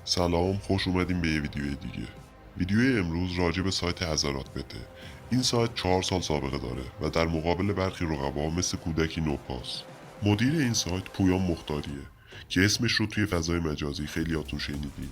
سلام، خوش اومدیم به یه ویدیوی دیگه. ویدیوی امروز راجع به سایت حضرات بته. این سایت 4 سال سابقه داره و در مقابل برخی رقبا مثل کودکی نوپاس. مدیر این سایت پویان مختاریه که اسمش رو توی فضای مجازی خیلیاتون شنیدین.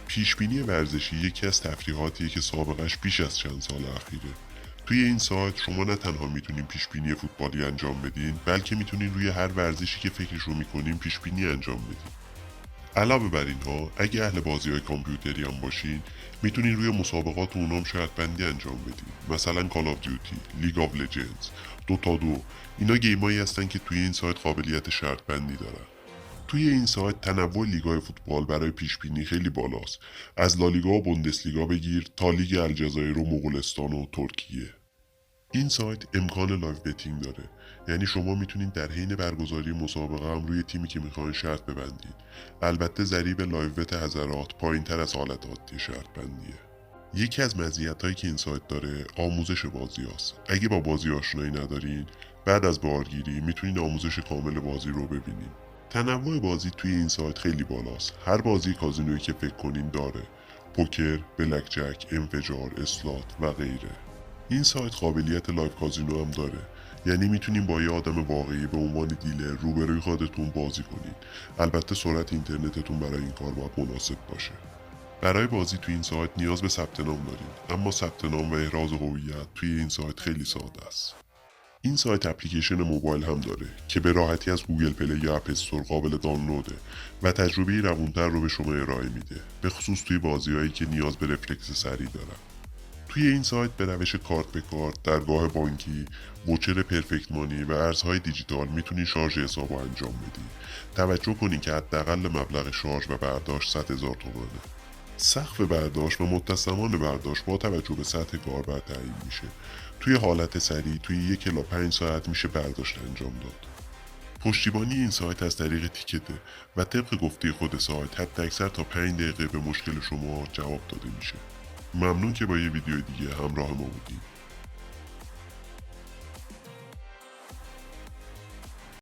پیشبینی ورزشی یکی از تفریحاتیه که سابقش بیش از چند سال اخیره. توی این سایت شما نه تنها میتونین پیشبینی فوتبالی انجام بدین، بلکه میتونین روی هر ورزشی که فکرش رو میکنین پیشبینی انجام بدین. علاوه بر اینها، اگه اهل بازی‌های کامپیوتری هم باشین، میتونین روی مسابقات اونام شرط بندی انجام بدین. مثلا کال آف دیوتی، لیگ آف لجندز، دوتا دو، اینا گیمایی هستن که توی این سایت قابلیت شرط بندی دارن. توی این سایت تنوع لیگ‌های فوتبال برای پیشبینی خیلی بالاست. از لالیگا و بوندسلیگا بگیر تا لیگ الجزایر و مغولستان و ترکیه. این سایت امکان لایو بتینگ داره، یعنی شما میتونید در حین برگزاری مسابقه هم روی تیمی که میخواین شرط ببندید. البته ضریب لایو بت حضرات پایین‌تر از حالت عادی شرط بندیه. یکی از مزیتایی که این سایت داره آموزش بازی هست. اگه با بازی آشنایی ندارین، بعد از بارگیری میتونید آموزش کامل بازی رو ببینید. تنوع بازی توی این سایت خیلی بالاست. هر بازی کازینویی که فکر کنین داره. پوکر، بلک جک، انفجار، اسلات و غیره. این سایت قابلیت لایو کازینو هم داره، یعنی میتونین با یه آدم واقعی به عنوان دیلر روبروی خودتون بازی کنین. البته سرعت اینترنتتون برای این کار باید مناسب باشه. برای بازی توی این سایت نیاز به ثبت نام دارین، اما ثبت نام و احراز هویت توی این سایت خیلی ساده است. این سایت اپلیکیشن موبایل هم داره که به راحتی از گوگل پلی یا اپ استور قابل دانلوده و تجربه روونتر رو به شما ارائه میده، به خصوص توی بازیهایی که نیاز به رفلکس سریع دارن. توی این سایت به روش کارت به کارت، درگاه بانکی، ووچر پرفکت مانی و ارزهای دیجیتال میتونین شارژ حساب رو انجام بدین. توجه کنین که حداقل مبلغ شارژ و برداشت 100,000 تومانه. سقف برداشت و مدت زمان برداشت با توجه به سطح کاربر تعیین میشه. توی حالت سریع توی 1 الی 5 ساعت میشه برداشت انجام داد. پشتیبانی این سایت از طریق تیکته و طبق گفته خود سایت حتی اکثر تا 5 دقیقه به مشکل شما جواب داده میشه. ممنون که با یه ویدیو دیگه همراه ما بودید.